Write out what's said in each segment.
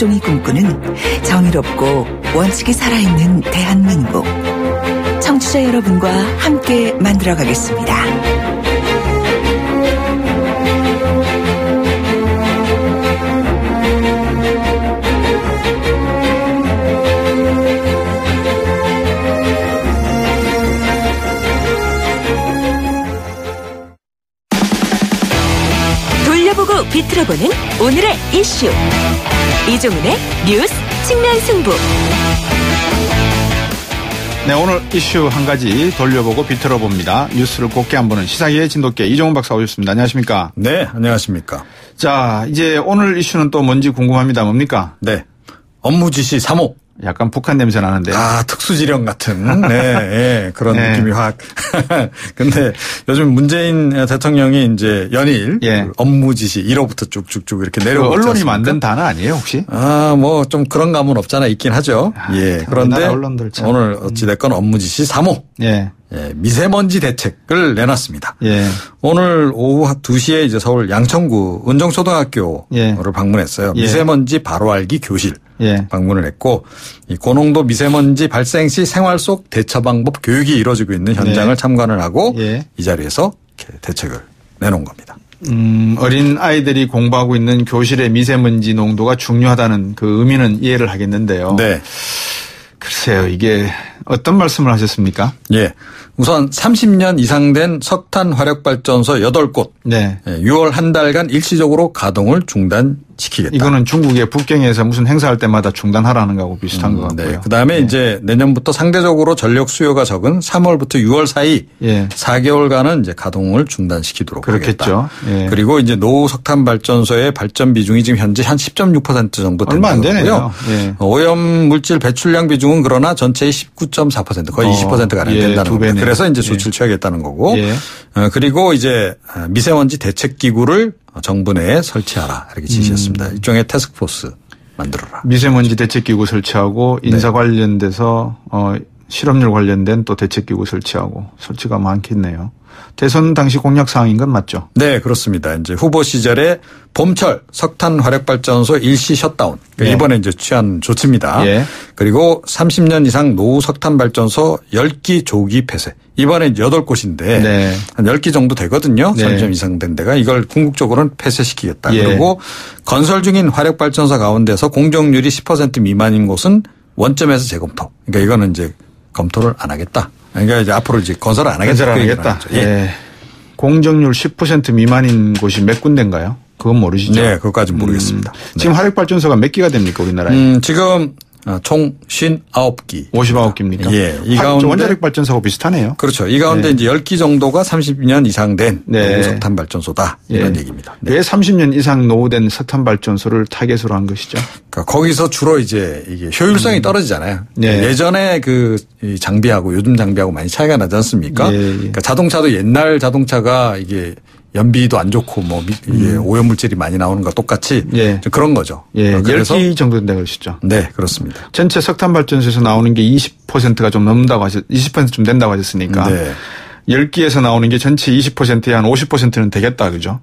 조종이 꿈꾸는 정의롭고 원칙이 살아있는 대한민국. 청취자 여러분과 함께 만들어가겠습니다. 돌려보고 비틀어보는 오늘의 이슈. 이종훈의 뉴스 측면 승부. 네, 오늘 이슈 한 가지 돌려보고 비틀어봅니다. 뉴스를 곱게 한번은 시사계의 진돗개 이종훈 박사 오셨습니다. 안녕하십니까? 네, 안녕하십니까? 자, 이제 오늘 이슈는 또 뭔지 궁금합니다. 뭡니까? 네, 업무 지시 3호. 약간 북한 냄새 나는데. 아, 특수지령 같은. 네, 그런 네. 느낌이 확. 근데 요즘 문재인 대통령이 이제 연일 업무 지시 1호부터 쭉쭉쭉 이렇게 내려오고 있지 언론이 않습니까? 만든 단어 아니에요, 혹시? 아, 뭐 좀 그런 감은 없잖아 있긴 하죠. 그런데 언론들 참. 오늘 어찌됐건 업무 지시 3호. 미세먼지 대책을 내놨습니다. 오늘 오후 2시에 이제 서울 양천구 은정초등학교를 방문했어요. 미세먼지 바로 알기 교실 방문을 했고, 이 고농도 미세먼지 발생 시 생활 속 대처 방법 교육이 이루어지고 있는 현장을 참관을 하고 이 자리에서 이렇게 대책을 내놓은 겁니다. 어린 아이들이 공부하고 있는 교실의 미세먼지 농도가 중요하다는 그 의미는 이해를 하겠는데요. 네. 글쎄요, 이게 어떤 말씀을 하셨습니까? 우선 30년 이상 된 석탄 화력발전소 8곳. 6월 한 달간 일시적으로 가동을 중단시키겠다. 이거는 중국의 북경에서 무슨 행사할 때마다 중단하라는 거하고 비슷한 것 같고요. 그다음에 이제 내년부터 상대적으로 전력 수요가 적은 3월부터 6월 사이 4개월간은 이제 가동을 중단시키도록 그렇겠죠. 하겠다. 그리고 이제 노후 석탄 발전소의 발전 비중이 지금 현재 한 10.6% 정도 된다고요. 얼마 안 되네요. 오염 물질 배출량 비중은 그러나 전체의 19.4% 거의 20%가 안 된다는 겁니다. 그래서 이제 조치를 취하겠다는 거고. 그리고 이제 미세먼지 대책기구를 정부 내에 설치하라 이렇게 지시했습니다. 일종의 태스크포스 만들어라. 미세먼지 대책기구 설치하고 인사 관련돼서 실업률 관련된 또 대책기구 설치하고 설치가 많겠네요. 대선 당시 공약 사항인 건 맞죠? 네, 그렇습니다. 이제 후보 시절에 봄철 석탄 화력발전소 일시 셧다운. 그러니까 이번에 이제 취한 조치입니다. 그리고 30년 이상 노후 석탄 발전소 10기 조기 폐쇄. 이번에 이제 8곳인데 한 10기 정도 되거든요. 30년 이상 된 데가. 이걸 궁극적으로는 폐쇄시키겠다. 그리고 건설 중인 화력발전소 가운데서 공정률이 10% 미만인 곳은 원점에서 재검토. 그러니까 이거는 이제 검토를 안 하겠다. 그러니까 이제 앞으로 이제 건설을 안 하겠다. 공정률 10% 미만인 곳이 몇 군데인가요? 그건 모르시죠? 네, 그것까지는 모르겠습니다. 지금 화력발전소가 몇 기가 됩니까, 우리나라에? 지금 총 59기. 59기입니까? 이 가운데 원자력 발전소하고 비슷하네요. 그렇죠. 이 가운데 이제 10기 정도가 30년 이상 된 노후 석탄 발전소다. 이런 얘기입니다. 왜 30년 이상 노후된 석탄 발전소를 타겟으로 한 것이죠? 그러니까 거기서 주로 이제 이게 효율성이 떨어지잖아요. 예전에 그 장비하고 요즘 장비하고 많이 차이가 나지 않습니까? 그러니까 자동차도 옛날 자동차가 이게 연비도 안 좋고 뭐 이게 오염 물질이 많이 나오는 거와 똑같이 그런 거죠. 그래서 10기 정도 된다고 하시죠. 네, 그렇습니다. 전체 석탄 발전소에서 나오는 게 20%가 좀 넘는다고 20%좀 된다고 하셨으니까 10기에서 나오는 게 전체 20%에 한 50%는 되겠다, 그죠?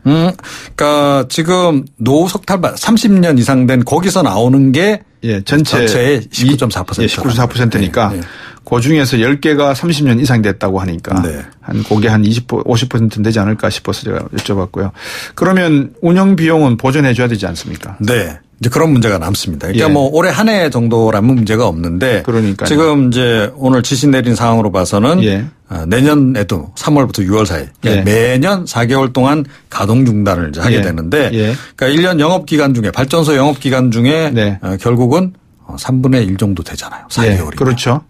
그러니까 지금 노후 석탄 30년 이상 된 거기서 나오는 게 전체의 19.4%. 19.4%니까 그 중에서 10개가 30년 이상 됐다고 하니까 한 그게 한 50%는 되지 않을까 싶어서 제가 여쭤봤고요. 그러면 운영 비용은 보전해 줘야 되지 않습니까? 네. 이제 그런 문제가 남습니다. 그러니까 뭐 올해 한 해 정도라면 문제가 없는데 지금 이제 오늘 지시 내린 상황으로 봐서는 내년에도 3월부터 6월 사이 매년 4개월 동안 가동 중단을 이제 하게 되는데 그러니까 1년 영업 기간 중에 발전소 영업 기간 중에 결국은 3분의 1 정도 되잖아요. 4개월이면. 그렇죠.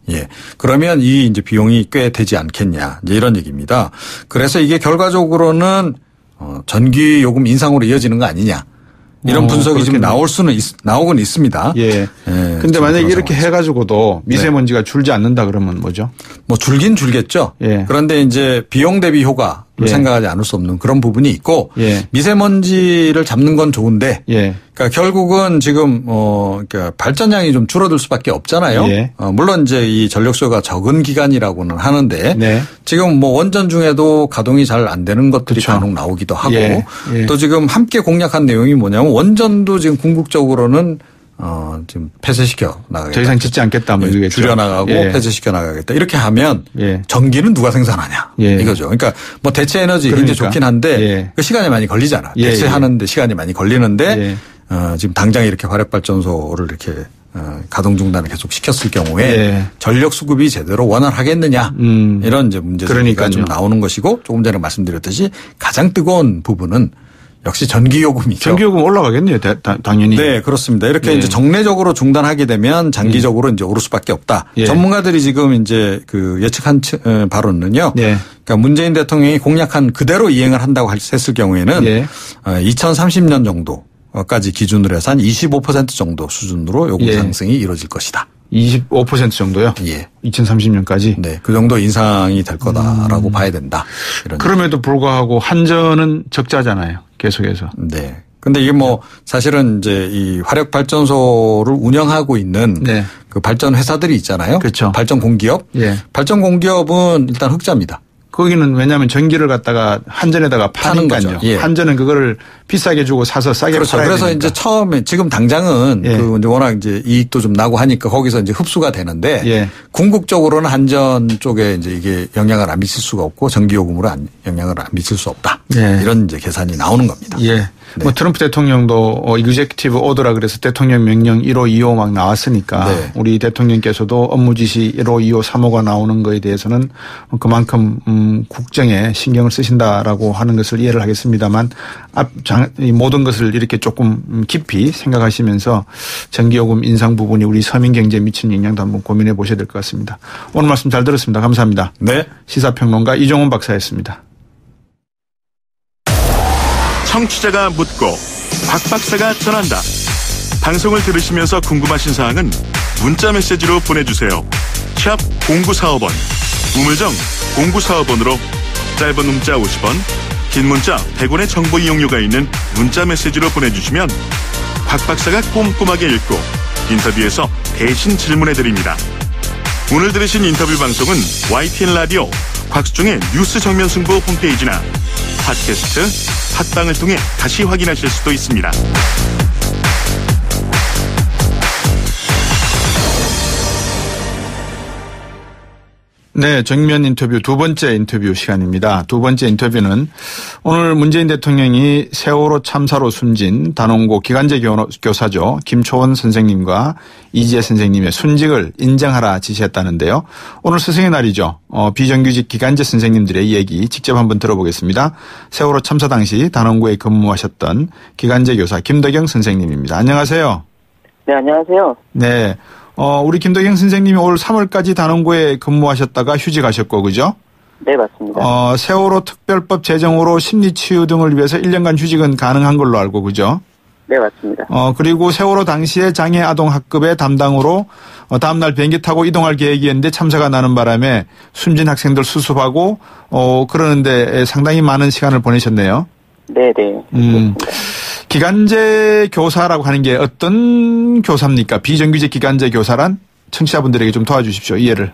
그러면 이 이제 비용이 꽤 되지 않겠냐. 이제 이런 얘기입니다. 그래서 이게 결과적으로는 전기 요금 인상으로 이어지는 거 아니냐. 이런 분석이 지금 나오곤 있습니다. 근데 만약에 이렇게 해가지고도 미세먼지가 줄지 않는다 그러면 뭐죠? 뭐 줄긴 줄겠죠. 그런데 이제 비용 대비 효과를 생각하지 않을 수 없는 그런 부분이 있고 미세먼지를 잡는 건 좋은데 그러니까 결국은 지금 그러니까 발전량이 좀 줄어들 수밖에 없잖아요. 물론 이제 이 전력 수요가 적은 기간이라고는 하는데 지금 뭐 원전 중에도 가동이 잘 안 되는 것들이 간혹 나오기도 하고 또 지금 함께 공략한 내용이 뭐냐면 원전도 지금 궁극적으로는 지금 폐쇄시켜 나가겠다. 더 이상 짓지 않겠다. 뭐 이러겠죠. 줄여나가고 폐쇄시켜 나가겠다. 이렇게 하면 전기는 누가 생산하냐. 이거죠. 그러니까 뭐 대체 에너지 굉장히 좋긴 한데 그 시간이 많이 걸리잖아. 대체하는데 시간이 많이 걸리는데 지금 당장 이렇게 화력발전소를 이렇게 가동 중단을 계속 시켰을 경우에 전력 수급이 제대로 원활하겠느냐 이런 이제 문제가 좀 나오는 것이고 조금 전에 말씀드렸듯이 가장 뜨거운 부분은 역시 전기요금이죠. 전기요금 올라가겠네요, 당연히. 네, 그렇습니다. 이렇게 이제 정례적으로 중단하게 되면 장기적으로 이제 오를 수밖에 없다. 전문가들이 지금 이제 그 예측한 바로는요. 그러니까 문재인 대통령이 공약한 그대로 이행을 한다고 했을 경우에는 2030년 정도. 까지 기준으로 해서 한 25% 정도 수준으로 요금 상승이 이루어질 것이다. 25% 정도요? 2030년까지? 네. 그 정도 인상이 될 거다라고 봐야 된다. 그럼에도 불구하고 한전은 적자잖아요. 계속해서. 네. 근데 이게 뭐 사실은 이제 이 화력발전소를 운영하고 있는 그 발전 회사들이 있잖아요. 그렇죠. 발전 공기업. 발전 공기업은 일단 흑자입니다. 거기는 왜냐하면 전기를 갖다가 한전에다가 파는 거죠. 한전은 그거를 비싸게 주고 사서 싸게 팔아야 그래서 되니까. 이제 처음에 지금 당장은 그 이제 워낙 이제 이익도 좀 나고 하니까 거기서 이제 흡수가 되는데 궁극적으로는 한전 쪽에 이제 이게 영향을 안 미칠 수가 없고 전기요금으로 영향을 안 미칠 수 없다. 이런 이제 계산이 나오는 겁니다. 뭐 트럼프 대통령도 이그제큐티브 오더라 그래서 대통령 명령 1호, 2호 막 나왔으니까 우리 대통령께서도 업무 지시 1호, 2호, 3호가 나오는 거에 대해서는 그만큼 국정에 신경을 쓰신다라고 하는 것을 이해를 하겠습니다만 이 모든 것을 이렇게 조금 깊이 생각하시면서 전기요금 인상 부분이 우리 서민 경제에 미치는 영향도 한번 고민해 보셔야 될 것 같습니다. 오늘 말씀 잘 들었습니다. 감사합니다. 네. 시사평론가 이종훈 박사였습니다. 청취자가 묻고 박 박사가 전한다. 방송을 들으시면서 궁금하신 사항은 문자 메시지로 보내주세요. 샵 0945번 우물정 0945번으로 짧은 문자 50원 긴 문자 100원의 정보 이용료가 있는 문자 메시지로 보내주시면 박 박사가 꼼꼼하게 읽고 인터뷰에서 대신 질문해드립니다. 오늘 들으신 인터뷰 방송은 YTN 라디오 곽수종의 뉴스 정면 승부 홈페이지나 팟캐스트 팟빵을 통해 다시 확인하실 수도 있습니다. 네, 정면 인터뷰 두 번째 인터뷰 시간입니다. 두 번째 인터뷰는 오늘 문재인 대통령이 세월호 참사로 숨진 단원고 기간제 교사죠. 김초원 선생님과 이지혜 선생님의 순직을 인정하라 지시했다는데요. 오늘 스승의 날이죠. 비정규직 기간제 선생님들의 얘기 직접 한번 들어보겠습니다. 세월호 참사 당시 단원고에 근무하셨던 기간제 교사 김덕영 선생님입니다. 안녕하세요. 네, 안녕하세요. 네. 우리 김덕영 선생님이 올 3월까지 단원고에 근무하셨다가 휴직하셨고, 그죠? 네, 맞습니다. 세월호 특별법 제정으로 심리치유 등을 위해서 1년간 휴직은 가능한 걸로 알고, 그죠? 네, 맞습니다. 그리고 세월호 당시에 장애 아동 학급의 담당으로 다음날 비행기 타고 이동할 계획이었는데 참사가 나는 바람에 숨진 학생들 수습하고, 그러는데 상당히 많은 시간을 보내셨네요. 네, 네. 기간제 교사라고 하는 게 어떤 교사입니까? 비정규직 기간제 교사란 청취자분들에게 좀 도와주십시오. 이해를.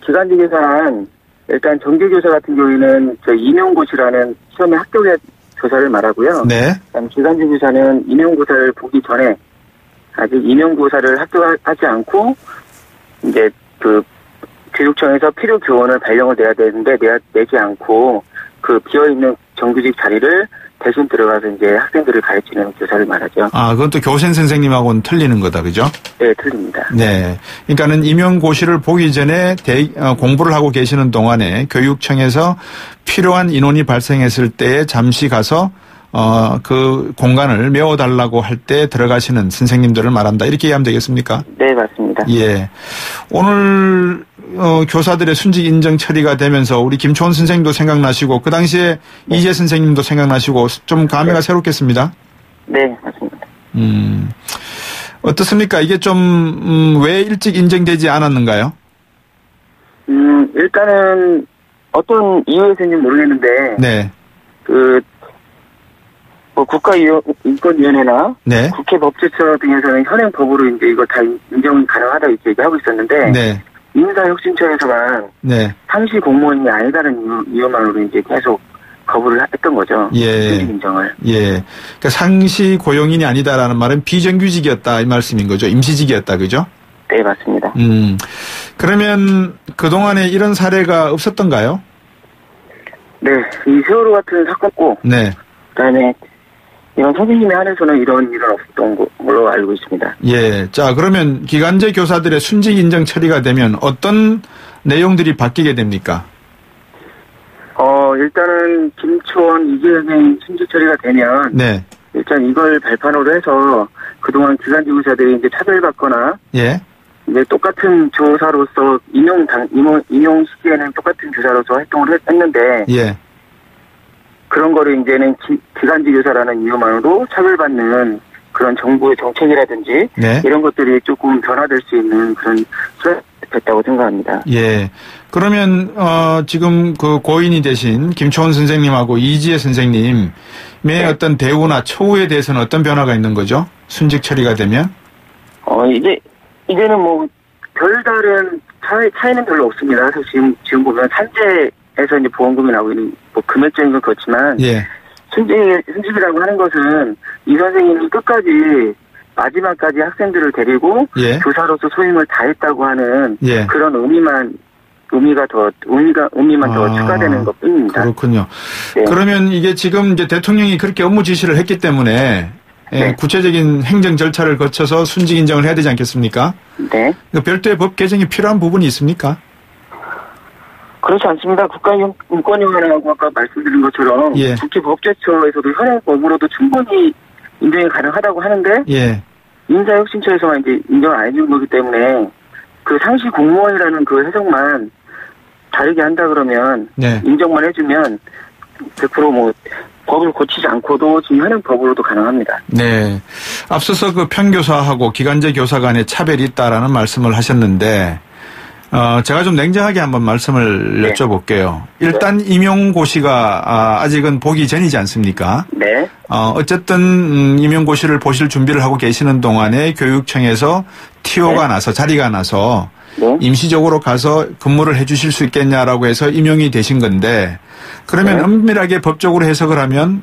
기간제 교사는 일단 정규교사 같은 경우에는 임용고시라는 시험에 합격한 교사를 말하고요. 네. 기간제 교사는 임용고사를 보기 전에 아직 임용고사를 합격하지 않고 이제 그 교육청에서 필요 교원을 발령을 내야 되는데 내지 않고 그 비어있는 정규직 자리를 대신 들어가서 이제 학생들을 가르치는 교사를 말하죠. 그건 또 교생 선생님하고는 틀리는 거다, 그죠? 네, 틀립니다. 네. 그러니까는 임용고시를 보기 전에 공부를 하고 계시는 동안에 교육청에서 필요한 인원이 발생했을 때에 잠시 가서 그 공간을 메워달라고 할 때 들어가시는 선생님들을 말한다. 이렇게 이해하면 되겠습니까? 네, 맞습니다. 예. 오늘 교사들의 순직 인정 처리가 되면서 우리 김초원 선생님도 생각나시고 그 당시에 이재 선생님도 생각나시고 좀 감회가 새롭겠습니다. 네, 맞습니다. 어떻습니까? 이게 좀 왜 일찍 인정되지 않았는가요? 일단은 어떤 이유에서인지 모르겠는데 네. 국가인권위원회나 네. 국회 법제처 등에서는 현행 법으로 이제 이거 다 인정이 가능하다고 이렇게 얘기하고 있었는데 네. 인사혁신처에서만 네. 상시 공무원이 아니다는 이유만으로 이제 계속 거부를 했던 거죠. 예. 순직 인정을. 예. 그러니까 상시 고용인이 아니다라는 말은 비정규직이었다 이 말씀인 거죠. 임시직이었다, 그죠? 네, 맞습니다. 그러면 그동안에 이런 사례가 없었던가요? 네, 이 세월호 같은 사건 꼭. 네. 그다음에 이런 선생님에 한해서는 이런 일은 없었던 걸로 알고 있습니다. 예. 자, 그러면 기간제 교사들의 순직 인정 처리가 되면 어떤 내용들이 바뀌게 됩니까? 일단은 김초원 이재명 순직 처리가 되면. 네. 일단 이걸 발판으로 해서 그동안 기간제 교사들이 이제 차별받거나. 예. 이제 똑같은 교사로서 임용 시기에는 똑같은 교사로서 활동을 했는데. 예. 그런 거를 이제는 기간제 교사라는 이유만으로 차별받는 그런 정부의 정책이라든지 네. 이런 것들이 조금 변화될 수 있는 그런 수준이 됐다고 생각합니다. 예. 그러면 지금 그 고인이 되신 김초원 선생님하고 이지혜 선생님의 네. 어떤 대우나 처우에 대해서는 어떤 변화가 있는 거죠? 순직 처리가 되면? 이제는 뭐 별다른 차이는 별로 없습니다. 그래서 지금 보면 산재에서 이제 보험금이 나오고 있는 뭐 금액적인 건 그렇지만 예. 순직이라고 하는 것은 이 선생님이 끝까지 마지막까지 학생들을 데리고 예. 교사로서 소임을 다했다고 하는 예. 그런 의미만 더 추가되는 것뿐입니다. 그렇군요. 네. 그러면 이게 지금 이제 대통령이 그렇게 업무 지시를 했기 때문에 네. 구체적인 행정 절차를 거쳐서 순직 인정을 해야 되지 않겠습니까? 네. 별도의 법 개정이 필요한 부분이 있습니까? 그렇지 않습니다. 국가인권위원회하고 아까 말씀드린 것처럼 예. 국회 법제처에서도 현행법으로도 충분히 인정이 가능하다고 하는데 예. 인사혁신처에서만 이제 인정을 안 해주는 거기 때문에 그 상시 공무원이라는 그 해석만 다르게 한다 그러면 네. 인정만 해주면 100% 뭐 법을 고치지 않고도 지금 현행법으로도 가능합니다. 네. 앞서서 그 평교사하고 기간제 교사 간의 차별이 있다라는 말씀을 하셨는데 제가 좀 냉정하게 한번 말씀을 네. 여쭤볼게요. 일단 임용고시가 아직은 보기 전이지 않습니까? 네. 어쨌든 임용고시를 보실 준비를 하고 계시는 동안에 교육청에서 TO가 네. 나서 자리가 나서 네. 임시적으로 가서 근무를 해 주실 수 있겠냐라고 해서 임용이 되신 건데 그러면 네. 엄밀하게 법적으로 해석을 하면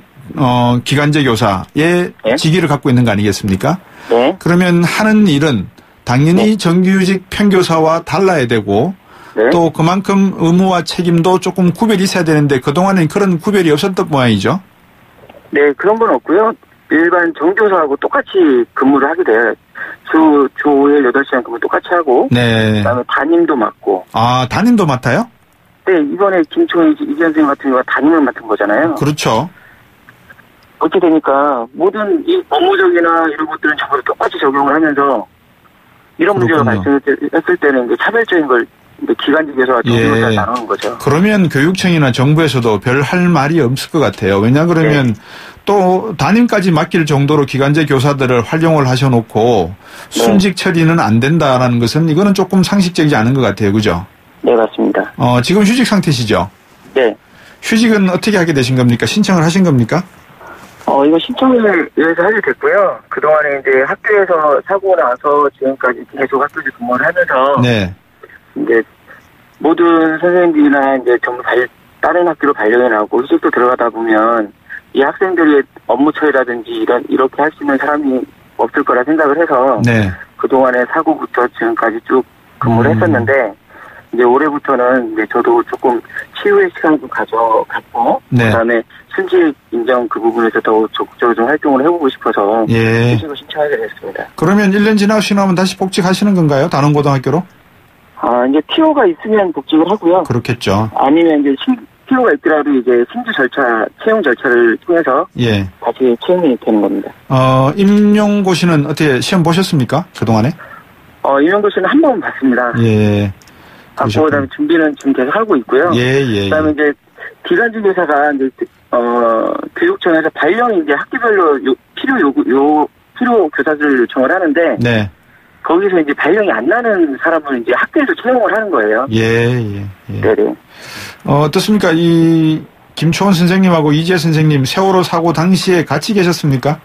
기간제 교사의 네. 직위를 갖고 있는 거 아니겠습니까? 네. 그러면 하는 일은 당연히 네. 정규직 평교사와 달라야 되고 네. 또 그만큼 의무와 책임도 조금 구별이 있어야 되는데 그동안엔 그런 구별이 없었던 모양이죠? 네, 그런 건 없고요. 일반 정교사하고 똑같이 근무를 하게 돼요. 주 5일 8시간 근무 똑같이 하고. 네. 그다음에 담임도 맡고. 아, 담임도 맡아요? 네, 이번에 김초원 이재 선생님 같은 경우가 담임을 맡은 거잖아요. 그렇죠. 그렇게 되니까 모든 이 업무적이나 이런 것들은 전부 똑같이 적용을 하면서 이런 문제가 발생했을 때는 이제 차별적인 걸 기간제 교사와 정교사가 예. 나누는 거죠. 그러면 교육청이나 정부에서도 별 할 말이 없을 것 같아요. 왜냐 그러면 네. 또 담임까지 맡길 정도로 기간제 교사들을 활용을 하셔놓고 순직 처리는 안 된다라는 것은 이거는 조금 상식적이지 않은 것 같아요. 그죠? 네, 맞습니다. 지금 휴직 상태시죠? 네. 휴직은 어떻게 하게 되신 겁니까? 신청을 하신 겁니까? 이거 신청을 위해서 하게 됐고요. 그동안에 이제 학교에서 사고 나서 지금까지 계속 학교에서 근무를 하면서. 네. 이제 모든 선생님들이나 이제 전부 다른 학교로 발령이 나고 휴직도 들어가다 보면 이 학생들의 업무 처리라든지 이렇게 할 수 있는 사람이 없을 거라 생각을 해서. 네. 그동안에 사고부터 지금까지 쭉 근무를 했었는데 이제 올해부터는 이제 저도 조금 치유의 시간을 좀 가져갔고. 네. 그다음에 순직 인정 그 부분에서 더 적극적으로 좀 활동을 해보고 싶어서 예. 휴직을 신청하게 됐습니다. 그러면 1년 지나시고 나면 다시 복직하시는 건가요? 다른 고등학교로? 이제 TO가 있으면 복직을 하고요. 그렇겠죠. 아니면 이제 TO가 있더라도 이제 신규 채용 절차를 통해서 예. 다시 채용이 되는 겁니다. 임용고시는 어떻게 시험 보셨습니까? 그동안에? 임용고시는 한 번 봤습니다. 예. 그다음에 준비는 지금 계속 하고 있고요. 예. 그다음에 이제 기간제 교사가 이제 교육청에서 발령이 이제 학기별로 필요 교사들을 요청을 하는데. 네. 거기서 이제 발령이 안 나는 사람을 이제 학교에서 채용을 하는 거예요. 예. 네네. 어떻습니까? 이 김초원 선생님하고 이재 선생님 세월호 사고 당시에 같이 계셨습니까?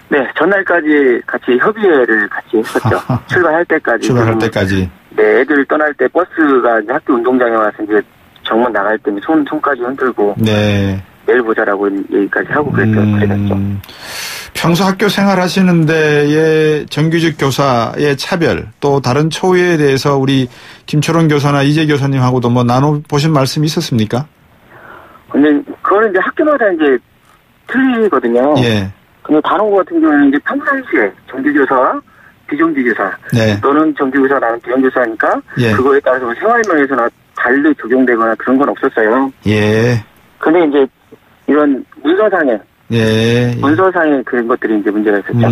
네, 전날까지 같이 협의회를 같이 했었죠. 출발할 때까지. 출발할 때까지. 네, 애들 떠날 때 버스가 이제 학교 운동장에 와서 이제 정문 나갈 때 손까지 흔들고 네. 내일 보자라고 얘기까지 하고 그랬죠. 평소 학교 생활하시는 데의 정규직 교사의 차별 또 다른 초유에 대해서 우리 김초롱 교사나 이재 교사님하고도 뭐 나눠보신 말씀이 있었습니까? 근데 그거는 이제 학교마다 이제 틀리거든요. 예. 근데 단원고 같은 경우는 이제 평상시에 정규교사와 비정규교사. 네. 너는 정규교사, 나는 비정규교사니까 예. 그거에 따라서 생활면에서나 달리 적용되거나 그런 건 없었어요. 예. 근데 이제 이런 문서상의 문서상의 그런 것들이 이제 문제가 있었죠.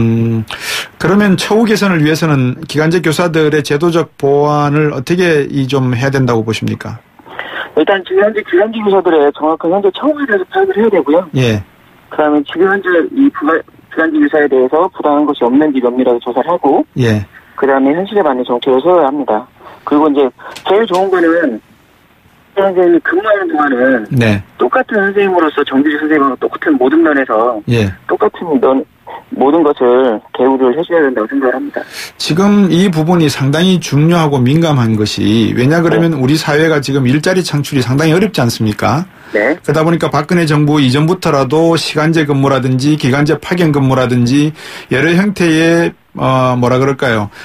그러면 처우 개선을 위해서는 기간제 교사들의 제도적 보완을 어떻게 좀 해야 된다고 보십니까? 일단 지금 현재 기간제 교사들의 정확한 현재 처우에 대해서 파악을 해야 되고요. 예. 그다음에 지금 현재 이 기간제 교사에 대해서 부당한 것이 없는지 면밀하게 조사를 하고, 예. 그다음에 현실에 맞는 정책을 세워야 합니다. 그리고 이제 제일 좋은 거는 선생님이 근무하는 동안은 네. 똑같은 선생님으로서 정규직 선생님하고 똑같은 모든 면에서 예. 똑같은 모든 것을 대우를 해줘야 된다고 생각을 합니다. 지금 이 부분이 상당히 중요하고 민감한 것이 왜냐 그러면 네. 우리 사회가 지금 일자리 창출이 상당히 어렵지 않습니까? 네. 그러다 보니까 박근혜 정부 이전부터라도 시간제 근무라든지 기간제 파견 근무라든지 여러 형태의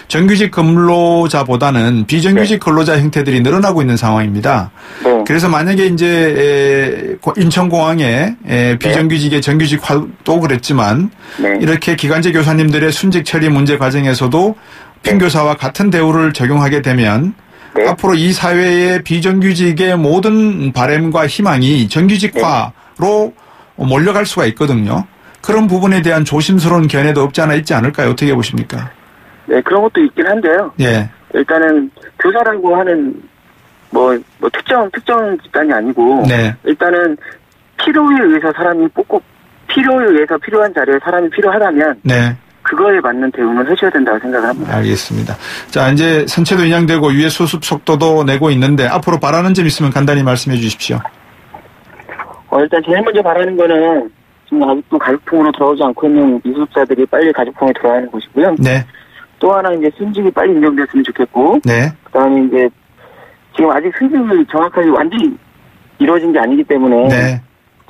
정규직 근로자보다는 비정규직 네. 근로자 형태들이 늘어나고 있는 상황입니다. 네. 그래서 만약에 이제 인천공항에 비정규직의 정규직화도 그랬지만 네. 이렇게 기간제 교사님들의 순직 처리 문제 과정에서도 핀교사와 같은 대우를 적용하게 되면 네. 앞으로 이 사회의 비정규직의 모든 바람과 희망이 정규직화로 몰려갈 수가 있거든요. 그런 부분에 대한 조심스러운 견해도 없지 않아 있지 않을까요? 어떻게 보십니까? 네, 그런 것도 있긴 한데요. 예. 일단은 교사라고 하는 특정 집단이 아니고 네. 일단은 필요에 의해서 사람이 뽑고 필요에 의해서 필요한 자리에 사람이 필요하다면 네. 그거에 맞는 대응을 해줘야 된다고 생각을 합니다. 알겠습니다. 자, 이제 선체도 인양되고 유해 수습 속도도 내고 있는데 앞으로 바라는 점 있으면 간단히 말씀해 주십시오. 일단 제일 먼저 바라는 거는 지금 아직도 가족통으로 들어오지 않고 있는 미수습자들이 빨리 가족통에 들어가는 것이고요. 네. 또 하나 이제 순직이 빨리 인정됐으면 좋겠고. 네. 그다음에 이제 지금 아직 순직이 정확하게 완전히 이루어진 게 아니기 때문에. 네.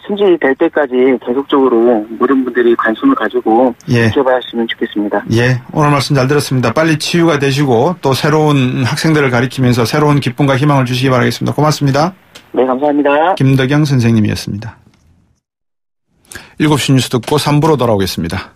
순직이 될 때까지 계속적으로 모든 분들이 관심을 가지고 지켜봐주시면 좋겠습니다. 예, 오늘 말씀 잘 들었습니다. 빨리 치유가 되시고 또 새로운 학생들을 가리키면서 새로운 기쁨과 희망을 주시기 바라겠습니다. 고맙습니다. 네, 감사합니다. 김덕영 선생님이었습니다. 7시 뉴스 듣고 3부로 돌아오겠습니다.